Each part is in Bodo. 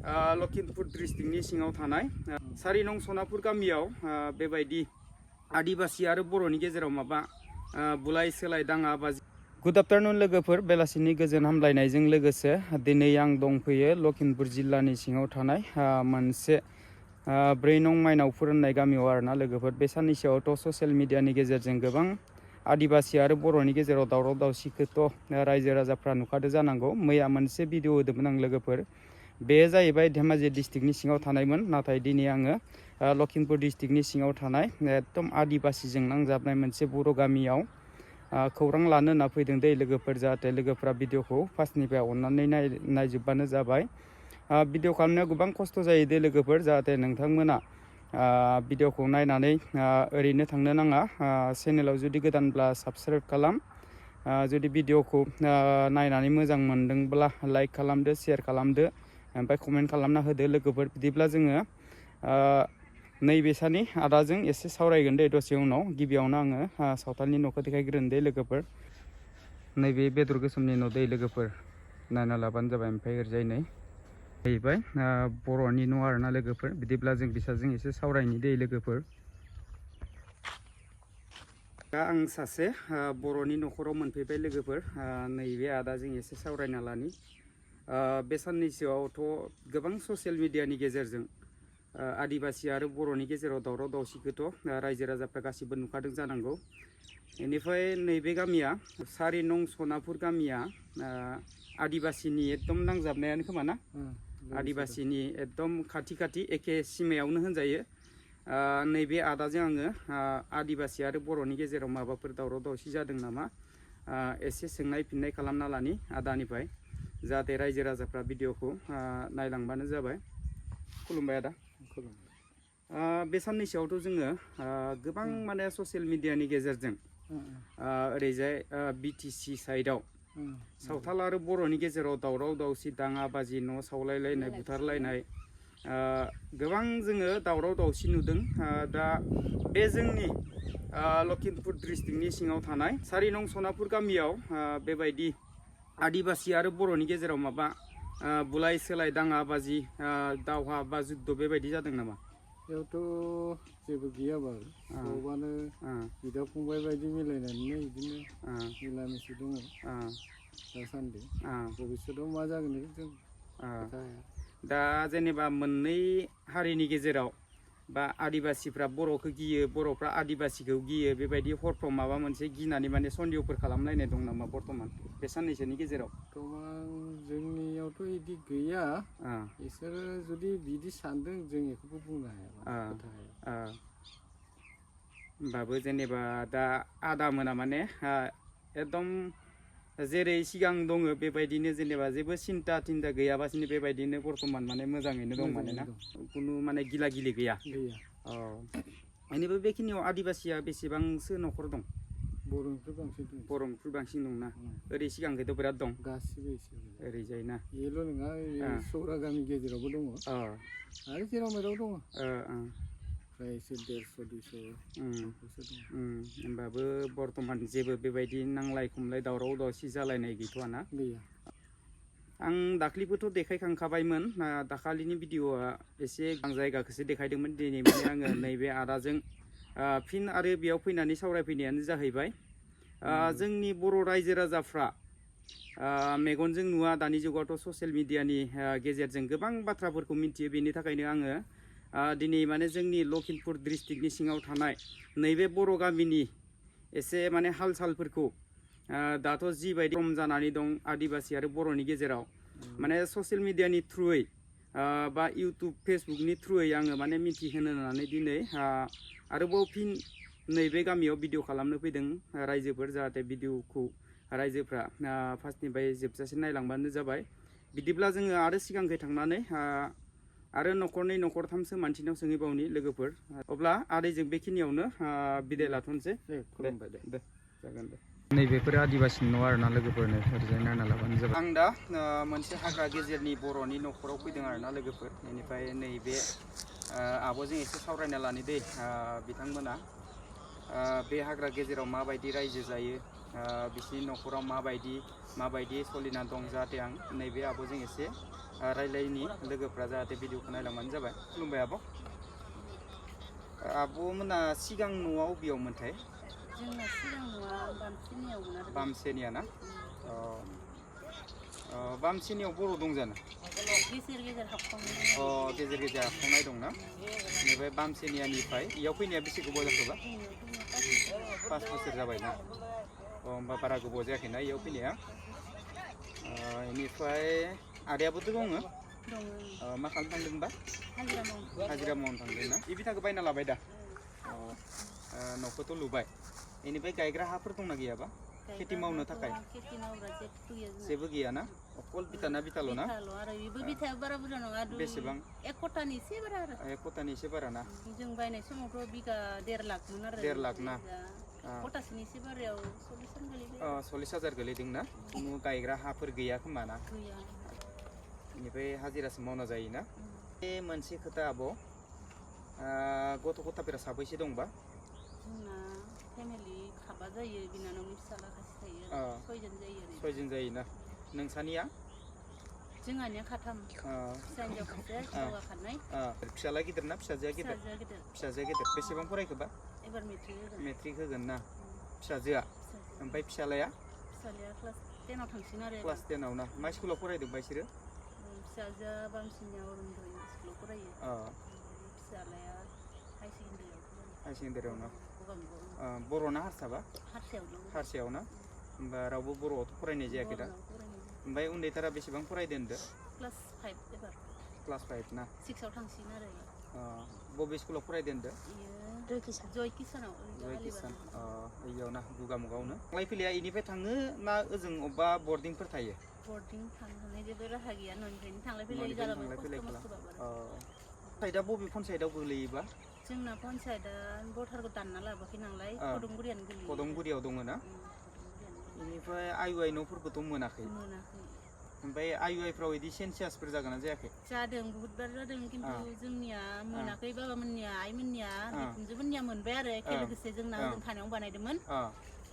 लखिमपुर डिस्ट्रिक्टनि सिङाव थानाय 4 नं सनापुर गामियाव बेबायदि आदिबासि आरो बर'नि गेजेराव माबा बुलाय सोलाय दाङा बाजि। गुड आफ्टारनुन लोगोफोर, बेलासिनि गोजोन हामलायनायजों लोगोसे दिनै आं दंफैयो लखिमपुर जिल्लानि सिङाव थानाय मोनसे 4 नं माइनावपुर होननाय गामियाव आरोना लोगोफोर। बे साननैसोआवथ' ससियेल मिडियानि गेजेरजों गोबां आदिबासि आरो बर'नि गेजेराव दावराव दावसिखौथ' रायजो राजाफ्रा नुखादो जानांगौ। मैया मोनसे भिडिअ होदोंमोन आं लोगोफोर। बे जाहैबाय धेमाजि डिस्ट्रिक्टनि सिङाव थानायमोन, नाथाय दिनै आङो लखिमपुर डिस्ट्रिक्टनि सिङाव थानाय एकदम आदिबासिजों नांजाबनाय मोनसे बर' गामियाव खौरां लानो होनना फैदों दै लोगोफोर। जाहाथे लोगोफ्रा भिडिअखौ फार्स्टनिफ्राय अननानै नायजोबबानो जाबाय। भिडिअ खालामनायाव गोबां खस्थ' जायो दै लोगोफोर, जाहाथे नोंथांमोना भिडिअखौ नायनानै ओरैनो थांनो नाङा। चेनेलाव जुदि गोदानब्ला साबस्क्राइब खालाम, जुदि भिडिअखौ नायनानै मोजां मोनदोंब्ला लाइक खालामदो, शेयार खालामदो, ओमफ्राय कमेन्ट खालामना होदो लोगोफोर। बिदिब्ला जोङो नैबेसानि आदाजों एसे सावरायगोन दे दसे उनाव। गिबियावनो आङो सावथालनि न'खौ देखायग्रोनो दे लोगोफोर। नैबे बेदर गोसोमनि न' दै लोगोफोर, नायना लाबानो जाबाय। ओमफ्राय ओरैजाय नै जाहैबाय बर'नि न' आरोना लोगोफोर। बिदिब्ला जों बिसोरजों एसे सावरायनि दै लोगोफोर। दा आं सासे बर'नि न'खराव मोनफैबाय लोगोफोर। नैबे आदाजों एसे सावरायना लानि। बे साननैसोआवथ' गोबां ससियेल मिडियानि गेजेरजों आदिबासि आरो बर'नि गेजेराव दावराव दावसिखौथ' रायजो राजाफ्रा गासिबो नुखादों जानांगौ। बेनिफ्राय नैबे गामिया 4 नं सनापुर गामिया आदिबासिनि एकदम नांजाबनायानो खोमा ना? आदिबासिनि एकदम खाथि खाथि एखे सिमायावनो होनजायो। नैबे आदाजों आङो आदिबासि आरो बर'नि गेजेराव माबाफोर दावराव दावसि जादों नामा एसे सोंनाय फिननाय खालामना लानि आदानिफ्राय, जाहाथे रायजो राजाफ्रा भिडिअखौ नायलांबानो जाबाय। खुलुमबाय आदा। खुलुमबाय। बे साननैसोआवथ' जोङो गोबां माने ससियेल मिडियानि गेजेरजों ओरैजाय BTC साइडआव सावथाल आरो बर'नि गेजेराव दावराव दावसि दाङा बाजि, न' सावलायलायनाय, बुथारलायनाय, गोबां जोङो दावराव दावसि नुदों। दा बे जोंनि लखिमपुर डिस्ट्रिक्टनि सिङाव थानाय 4 नं सनापुर गामियाव बेबायदि आदिबासि आरो बर'नि गेजेराव माबा बुलाय सोलाय दाङा बाजि, दावहा बा जुद्ध बेबायदि जादों नामा? बेयावथ' जेबो गैया बारु, सबानो बिदा फंबाय बायदि मिलायनानैनो बिदिनो मिला मिसि दङ दासान्दि। भबिष्यतआव मा जागोन जों दा जेनेबा मोननै हारिनि गेजेराव बा आदिबासिफ्रा बर'खौ गियो, बर'फ्रा आदिबासिखौ गियो, बेबायदि हरफ्राव माबा मोनसे गिनानै माने सन्देहफोर खालामलायनाय दं नामा बर्थमान बे साननैसोनि गेजेराव? जोंनियावथ' बिदि गैया। बिसोरो जुदि बिदि सानदों जों बेखौबो बुंनो हाया। होमबाबो जेनेबा दा आदामोना माने एकदम जेरै सिगां दङ बेबायदिनो, जेनेबा जेबो सिन्था थिन्था गैयाबासिनो बेबायदिनो बर्थमान माने मोजाङैनो दं माने ना? खुनु माने गिला गिलि गैया। बेनिफ्राय बेखिनियाव आदिबासिया बेसेबांसो न'खर दं? बर'निफ्राय बांसिन दं। बर'निख्रुइ बांसिन दंना? ओरै सिगांखैथ' बिराद दं गासिबो एसे ओरैजाय ना? बेल' नङा, सौरा गामि गेजेरावबो दङ आरो जेराव मेराव दङ। ओमफ्राय एसे 150-200 दङ। होमबाबो बर्थमान जेबो बेबायदि नांलाय खमलाय दावराव दावसि जालायनाय गैथ'आ ना? गैया। आं दाख्लिबोथ' देखायखांखाबायमोन। दाखालिनि भिडिअआ एसे आं जायगाखौसो देखायदोंमोन। दिनै माने आङो नैबे आदाजों फिन आरो बेयाव फैनानै सावरायफैनायानो जाहैबाय जोंनि बर' रायजो राजाफ्रा मेगनजों नुवा, दानि जुगावथ' ससियेल मिडियानि गेजेरजों गोबां बाथ्राफोरखौ मिन्थियो। बेनि थाखायनो आङो दिनै माने जोंनि लखिमपुर डिस्ट्रिक्टनि सिङाव थानाय नैबे बर' गामिनि एसे माने हाल सालफोरखौ दाथ' जिबायदि खम जानानै दं आदिबासि आरो बर'नि गेजेराव, माने ससियेल मिडियानि थ्रुयै बा इउटुब फेसबुकनि थ्रुयै आङो माने मिथिहोनो होननानै दिनै आरोबाव फिन नैबे गामियाव भिडिअ खालामनो फैदों रायजोफोर। जाहाथे भिडिअखौ रायजोफ्रा फार्स्टनिफ्राय जोबजासिम नायलांबानो जाबाय। बिदिब्ला जोङो आरो सिगांखै थांनानै आरो न'खरनै न'खरथामसो मानसिनाव सोंहैबावनि लोगोफोर। अब्ला आदैजों बेखिनियावनो बिदाय लाथ'नोसै। खुलुमबाय दे जागोन दे। नैबेफोर आदिबासिनि न' आरोना लोगोफोरनो ओरैजाय नायना लाबानो जाबाय। आं दा मोनसे हाग्रा गेजेरनि बर'नि न'खराव फैदों आरोना लोगोफोर। बेनिफ्राय नैबे आब'जों एसे सावरायना लानि दै। बिथांमोना बे हाग्रा गेजेराव माबायदि रायजो जायो, बिसिनि न'खराव माबायदि सोलिना दं, जाहाथे आं नैबे आब'जों एसे रायलायनि लोगोफ्रा जाहाथे भिडिअखौ नायलांबानो जाबाय खुलुमबाय आब' आब'मोना सिगां न'आव बेयावमोनथाय जोंना सिगां न'आ बामसिनियावमोन आरो बामसेनिया ना बामसेनियाव बर' दं जानो गेजेर गेजेर हाबखांनाय गेजेर गेजेर हाबखांनाय दंना बेनिफ्राय बामसेनियानिफ्राय इयाव फैनाया बेसे गोबाव जाखोबा 5 बोसोर जाबायना होमबा बारा गोबाव जायाखैना इयाव फैनाया बेनिफ्राय आदायाबोथ' दङ मा खालामनो थांदोंबा हाजिरा मावनो थांदों ना बिथाखौ बायना लाबाय दा न'खौथ' लुबाय बेनिफ्राय गायग्रा हाफोर दंना गैयाबा खेथि मावनो थाखाय जेबो गैया ना अकल बिथाना बिथाल' ना आरो बेबो बिथाया बारा बुरजा नङा बेसेबां 1 कटानि एसे बारा आरो 1 कटानि एसे बारा ना जों बायनाय समावथ' बिगा 1.5 लाखमोन आरो 1.5 लाख ना कटासेनि एसे बारायाव 40,000 गोलैदों ना खुनु गायग्रा हाफोर गैया खोमा ना गैया बेनिफ्राय हाजिरासो मावना जायोना बे मोनसे खोथा आब' गथ' गथाफोरा साबैसे दंबा जोंना फेमिलि खाबा जायो बिनानावनि फिसाला खासे थायो 6 जन जायो आरो 6 जन जायोना नोंसानिया जोंहानिया खाथाम फिसा हिन्जाव खासे हौवा खानै फिसाला गिदिर ना फिसाजोआ गिदिर फिसाजोआ गिदिर बेसेबां फरायखोबा एबार मेट्रिक होगोन ना फिसाजोआ ओमफ्राय फिसालाया क्लास 10 आव थांसिगोन आरो क्लास 10 आव ना मा स्कुलाव फरायदों बिसोरो फिसाजोआ बामसिनियाव अरुणोदय स्कुलाव फरायो फिसालाया हाई सेकेन्डारियाव ना बर' ना हारसाबा हारसायाव ना होमबा रावबो बर'आवथ' फरायनाय जायाखै दा ओमफ्राय उन्दैथारा बेसेबां फरायदों होनदो क्लास 5 एबार क्लास 5 ना 6 आव थांसिगोन आरो बबे स्कुलाव फरायदों होनदो जय किसानाव इयाव ना गुगामुगावनो थांलाय फैलाया इनिफ्राय थाङो ना ओजों अबेबा बर्डिंफोर थायो बर्डिं थांनानै जेबो राहा गैया न'निफ्रायनो थांलाय फैलाय जालाबाय साइडआ बबे पन्सायतआव गोलैयोबा जोंना पन्सायतआ भटारखौ दानना लाबोयाखै नालाय खदमगुरियानो गोलैयो खदमगुरियाव दङ ना बेनिफ्राय आइ न'फोरखौथ' मोनाखै ओमफ्राय आइफ्राव बिदि सेन्सासफोर जागोन ना जायाखै जादों बहुतबार जादों खिन्थु जोंनिया मोनाखै बाबामोननिया आइमोननिया बिखुनजोमोननिया मोनबाय आरो एखे लोगोसे जोंना ओजों थानायाव बानायदोंमोन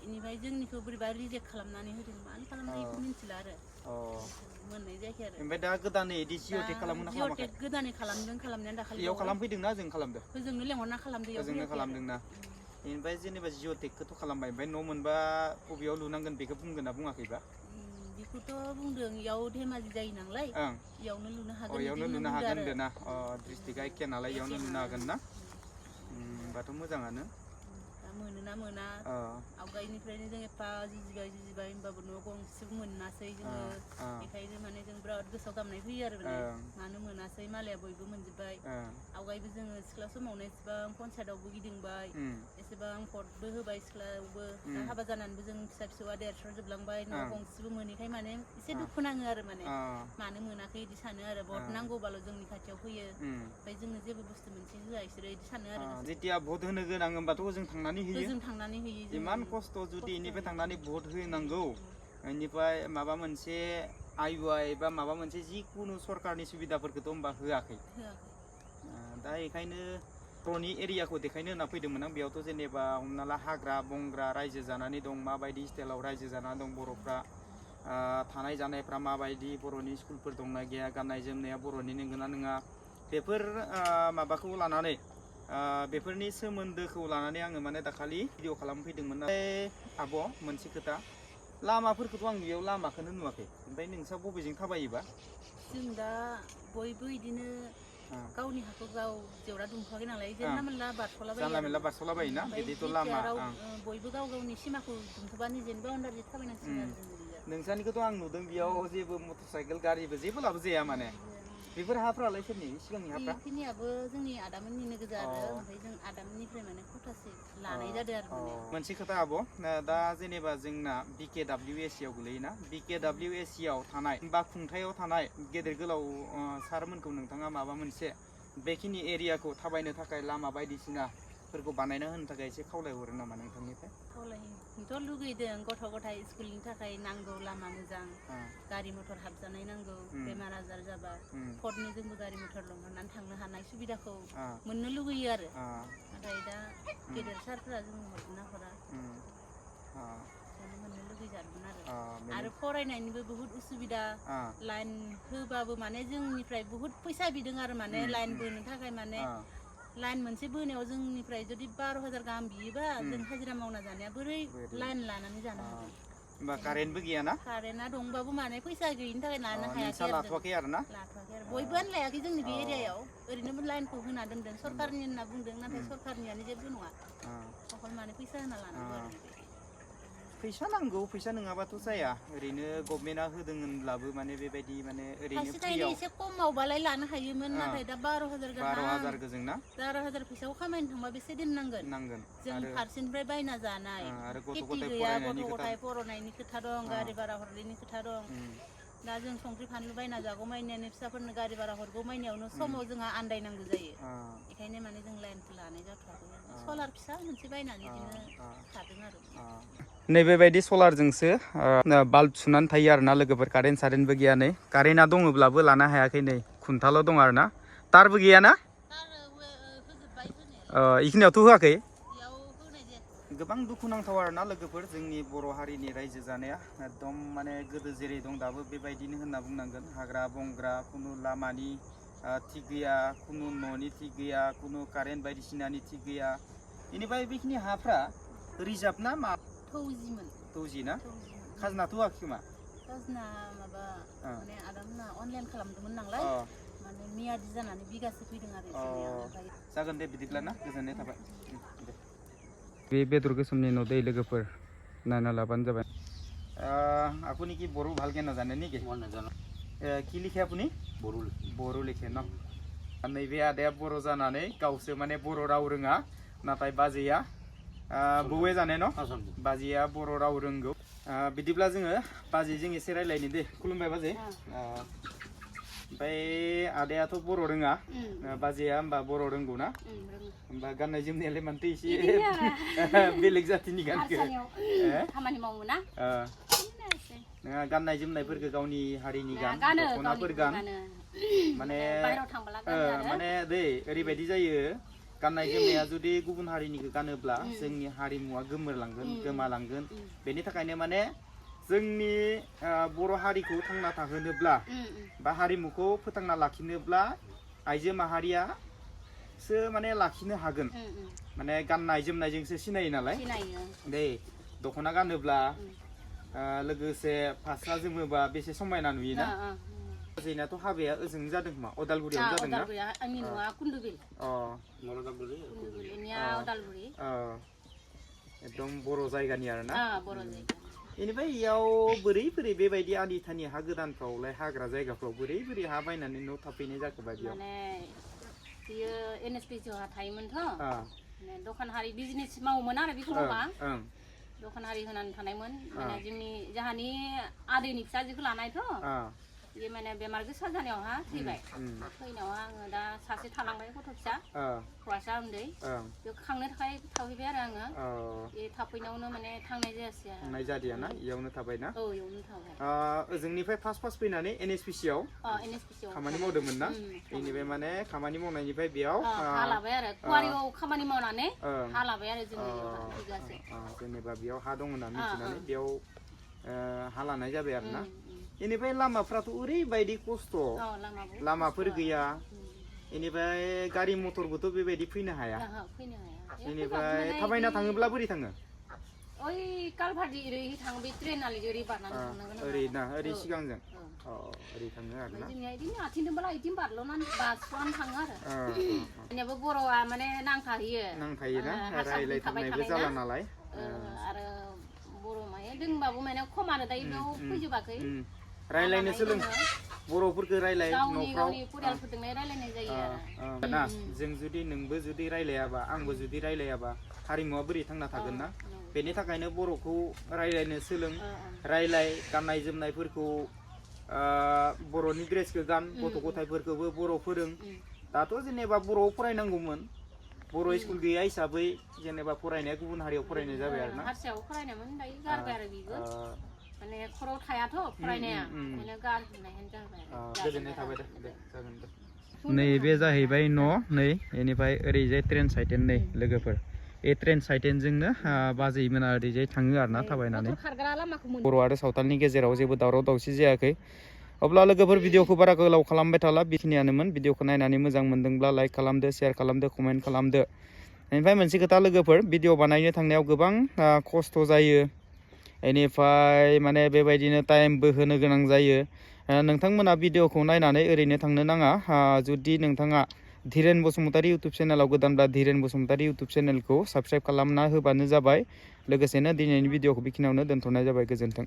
बेनिफ्राय जोंनिखौ बोरैबा रिजेक्ट खालामनानै होदों मानो खालामनाय बेखौ मिन्थिला आरो मोननाय जायाखै आरो ओमफ्राय दा गोदानै इदि जिअ'टेक खालामनो जिअ'टेक गोदानै खालामनाया दाखालि इयाव खालामफैदोंना जों खालामदों जोंनो लेंहरना खालामदों जोंनो खालामदोंना बेनिफ्राय जेनेबा जिअ'टेकखौथ' खालामबाय ओमफ्राय न' मोनबा बबेयाव लुनांगोन बेखौ बुंगोन ना बुङाखैबा बेखौथ' बुंदों इयाव धेमाजि जायो नालाय इयावनो लुनो हागोन इयावनो लुनो हागोन होनदों ना डिस्ट्रिक्टआ एखे नालाय इयावनो लुनो हागोन ना होमबाथ' मोजाङानो मोनोना मोना आवगायनिफ्रायनो जों एफा जुजिबाय होमबाबो न' गंसेबो मोनासै जोङो बेखायनो माने जों बिराद गोसोआव गाबनाय फैयो आरो मानो मोनासै मालाया बयबो मोनजोब्बाय आवगायबो जोङो सिख्ला समावनो एसेबां पन्सायतआवबो गिदिंबाय एसेबां भटबो होबाय सिख्लायावबो हाबा जानानैबो जों फिसा फिसौआ देरस्र'जोबलांबाय न' गंसेबो मोनैखाय माने एसे दुखु नाङो आरो माने मानो मोनाखै बिदि सानो आरो भट नांगौबाल' जोंनि खाथियाव फैयो ओमफ्राय जोंनो जेबो बुस्थु मोनसे होआ इसोरो बिदि सानो आरो जेथिया भट होनो गोनां होनबाथ' जों थांनानै जों थांनानै होयो इमान खस्थ' जुदि इनिफ्राय थांनानै भट होनांगौ इनिफ्राय माबा मोनसे आइ बा माबा मोनसे जिखुनु सरकारनि सुबिदाफोरखौथ' होमबा होआखै दा बेखायनो बर'नि एरियाखौ देखायनो होनना फैदोंमोन आं बेयावथ' जेनेबा हमना ला हाग्रा बंग्रा रायजो जानानै दं माबायदि स्टाइलाव रायजो जानानै दं बर'फ्रा थानाय जानायफ्रा माबायदि बर'नि स्कुलफोर दंना गैया गाननाय जोमनाया बर'नि नंगौना नङा बेफोर माबाखौ लानानै बेफोरनि सोमोन्दोखौ लानानै आङो माने दाखालि भिडिअ खालामफैदोंमोन आब' मोनसे खोथा लामाफोरखौथ' आं बेयाव लामाखौनो नुवाखै ओमफ्राय नोंसा बबेजों थाबायोबा जों दा बयबो बिदिनो गावनि हाखौ गाव जेवरा दुमख'वाखै नालाय जानला मोनला बारस'लाबायोना बिदिथ' लामा बयबो गाव गावनि सिमाखौ दुमथ'बा निजेनि बाउन्डारि थाबायनांसिगोन आरो नोंसानिखौथ' आं नुदों बेयाव जेबो मटर साइकेल गारिबो जेबो लाबोजाया माने बेफोर हाफ्रालाय सोरनि सिगांनि हाफ्रा बेखिनियाबो जोंनि आदामोननिनो गोजा आरो ओमफ्राय जों आदामोननिफ्राय माने खथासे लानाय जादों आरो मोनसे खोथा आब' दा जेनेबा जोंना BKWSC आव गोलैयोना BKWSC आव थानाय बा खुंथायाव थानाय गेदेर गोलाव सारमोनखौ नोंथाङा माबा मोनसे बेखिनि एरियाखौ थाबायनो थाखाय लामा बायदिसिनाफोरखौ बानायना होनो थाखाय एसे खावलायहरो नामा नोंथांनिफ्राय खावलायनोथ' लुगैदों गथ' गथाय स्कुलनि थाखाय नांगौ लामा मोजां गारि मथर हाबजानाय नांगौ बेमार आजार जाबा फटनो जोंबो गारि मथर लिंहरनानै थांनो हानाय सुबिदाखौ मोननो लुगैयो आरो नाथाय दा गेदेर सारफोरा जों हरना हरा बेखौनो मोननो लुगैजादोंमोन आरो फरायनायनिबो बहुत उसुबिदा लाइन होबाबो माने जोंनिफ्राय बहुत फैसा बिदों आरो माने लाइन बोनो थाखाय माने लाइन मोनसे बोनायाव जोंनिफ्राय जुदि 12,000 गाहाम बियोबा जों हाजिरा मावना जानाया बोरै लाइन लानानै जानो हागोन होमबा कारेन्टबो गैयाना कारेन्टआ दंबाबो माने फैसा गैयिनि थाखाय लानो हायाखै लाथ'वाखै आरो ना लाथ'वाखै आरो बयबोआनो लायाखै जोंनि बे एरियायाव ओरैनो लाइनखौ होना दोनदों सरकारनि होनना बुंदों नाथाय सरकारनियानो जेबो नङा अकल माने फैसा होना लानांगौ आरो फैसा नांगौ फैसा नङाबाथ' जाया ओरैनो गभर्नमेन्टआ होदों होनब्लाबो माने बेबायदि माने ओरैनो फ्रियाव एसे खमावबालाय लानो हायोमोन नाथाय दा 12,000 गाहाम 12,000 गोजों ना 12,000 फैसाखौ खामायनो थांबा बेसे दोननांगोन जों फारसेनिफ्राय बायना जानाय खेथि गैया गथ' गथाय फरायनायनि खोथा दं गारि भारा हरनायनि खोथा दं दा जों संख्रि फानलु बायना जागौ माइनियानो फिसाफोरनो गारि भारा हरगौ माइनियावनो समाव जोंहा आन्दायनांगौ जायो बेखायनो माने जों लाइनखौ लानाय जाथ'वाखै सलार फिसा मोनसे बायनानै बिदिनो थादों आरो नैबेबायदि सलारजोंसो बाल्ब सुनानै थायो आरोना लोगोफोर कारेन्ट सारेन्टबो गैया नै कारेन्टआ दङब्लाबो लानो हायाखै नै खुन्थाल' दं आरोना तारबो गैयाना इखिनियावथ' होआखै गोबां दुखु नांथाव आरोना लोगोफोर जोंनि बर' हारिनि रायजो जानाया एकदम माने गोदो जेरै दं दाबो बेबायदिनो होनना बुंनांगोन हाग्रा बंग्रा खुनु लामानि थिग गैया खुनु न'नि थिग गैया खुनु कारेन्ट बायदिसिनानि थिग गैया बेनिफ्राय बेखिनि हाफ्रा रिजार्भ ना मा थौजि ना खाजोनाथ' होआखै खोमा खाजोना माबा माने आदामोना अनलाइन खालामदोंमोन नालाय माने मियादि जानानै बिगासे फैदों आरो जागोन दे बिदिब्ला ना गोजोननाय थाबाय बे बेदर गोसोमनि न' दै लोगोफोर नायना लाबानो जाबाय আপুনি কি বড়ো ভালকে নাজানে নেকি কি লিখে আপুনি বড়ো লিখে ন नैबे आदाया बर' जानानै गावसो माने बर' राव रोङा नाथाय बाजैया बबे जानाय न बाजैया बर' राव रोंगौ बिदिब्ला जोङो बाजैजों एसे रायलायनि दे खुलुमबाय बाजै ओमफ्राय आदायाथ' बर' रोङा बाजैया होमबा बर' रोंगौ ना होमबा गाननाय जोमनायालाय मानोथो एसे बेलेग जातिनि गानखो खामानि मावो ना गाननाय जोमनायफोरखौ गावनि हारिनि गान दख'नाफोर गान माने माने दै ओरैबायदि जायो गाननाय जोमनाया जुदि गुबुन हारिनिखौ गानोब्ला जोंनि हारिमुवा गोमोरलांगोन गोमालांगोन बेनि थाखायनो माने जोंनि बर' हारिखौ थांना थाहोनोब्ला बा हारिमुखौ फोथांना लाखिनोब्ला आइजो माहारियासो माने लाखिनो हागोन माने गाननाय जोमनायजोंसो सिनायो नालाय दै दख'ना गानोब्ला लोगोसे फास्रा जोमोबा बेसे समायना नुयोना जोंनाथ' हाबाया ओजों जादों खोमा अदालगुरियाव जादों ना आंनि न'आ कुन्दुबिल एकदम बर' जायगानि आरोना बेनिफ्राय इयाव बोरै बेबायदि आलि थानि हा गोदानफ्रावलाय हाग्रा जायगाफ्राव बोरै हा बायनानै न' थाफैनाय जाखो बायदियाव माने बियो NSPC आवहा थायोमोनथ' दखान हारि बिजनेस मावोमोन आरो बेखौ मावा दखान हारि होनानै थानायमोन माने जोंहानि आदैनि फिसाजोखौ लानायथ' ये माने बेमार गोसा जानायावहा थैबाय थैनायावहा आङो दा सासे थालांबाय गथ' फिसा हौवासा उन्दै बेखौ खांनो थाखाय थाफैबाय आरो आङो बे थाफैनायावनो माने थांनाय जायासै आरो थांनाय जादिया ना इयावनो थाबाय ना इयावनो थाबाय ओजोंनिफ्राय फार्स्ट फैनानै NSPC आव खामानि मावदोंमोन ना बेनिफ्राय माने खामानि मावनायनिफ्राय बेयाव हा लाबाय आरो कुवारियाव खामानि मावनानै हा लाबाय आरो जोङो बिगासे जेनेबा बेयाव हा दं होनना मिथिनानै बेयाव हा लानाय जाबाय आरो ना बेनिफ्राय लामाफ्राथ' ओरैबायदि खस्थ' लामाफोर गैया बेनिफ्राय गारि मथरबोथ' बेबायदि फैनो हाया बेनिफ्राय थाबायना थाङोब्ला बोरै थाङो ओइ कालभार्टि ओरै थाङो बे ट्रेनालि ओरै बारनानै थांनांगोन ओरै सिगांजों ओरै थाङो आरो ना जोंनिया बिदिनो आथिंजोंबोला बिदिनो बारल'नानै बारस'नानै थाङो आरो जोंनियाबो बर'आ माने नांथायोना रायलायथारनायबो जाला नालाय आरो बर' माने दोंबाबो माने खम आरो दायो बेयाव फैजोबाखै रायलायनो सोलों बर'फोरखौ रायलाय न'फ्राव परियालफोरजोंनो रायलायनाय जायो आरो ना जों जुदि नोंबो जुदि रायलायाबा आंबो जुदि रायलायाबा हारिमुवा बोरै थांना थागोन ना बेनि थाखायनो बर'खौ रायलायनो सोलों रायलाय गाननाय जोमनायफोरखौ बर'नि ड्रेसखौ गान गथ' गथायफोरखौबो बर' फोरों दाथ' जेनेबा बर'आव फरायनांगौमोन बर' स्कुल गैया हिसाबै जेनेबा फरायनाया गुबुन हारियाव फरायनाय जाबाय आरो ना हारसायाव फरायनायमोन दायो गारबाय आरो बेबो माने खराव थायाथ' फरायनाया ओंखायनो गारनायानो जाबाय गोजोननाय थाबाय दे जागोन दे नैबे जाहैबाय न' नै बेनिफ्राय ओरैजाय ट्रेन साइड नै लोगोफोर ए ट्रेन साइटेनजोंनो बाजैमोना ओरैजाय थाङो आरोना थाबायनानै बर' आरो सावथालनि गेजेराव जेबो दावराव दावसि जायाखै अब्ला लोगोफोर भिडिअखौ बारा गोलाव खालामबाय थाला बेखिनियानोमोन भिडिअखौ नायनानै मोजां मोनदोंब्ला लाइक खालामदो शेयार खालामदो कमेन्ट खालामदो बेनिफ्राय मोनसे खोथा लोगोफोर भिडिअ बानायनो थांनायाव गोबां खस्थ' जायो बेनिफ्राय माने बेबायदिनो टाइमबो होनो गोनां जायो नोंथांमोना भिडिअखौ नायनानै ओरैनो थांनो नाङा जुदि नोंथाङा धीरेन बसुमतारी इउटुब चेनेलाव गोदानब्ला धीरेन बसुमतारी इउटुब चेनेलखौ साबस्क्राइब खालामना होबानो जाबाय लोगोसेनो दिनैनि भिडिअखौ बेखिनियावनो दोनथ'नाय जाबाय गोजोन्थों।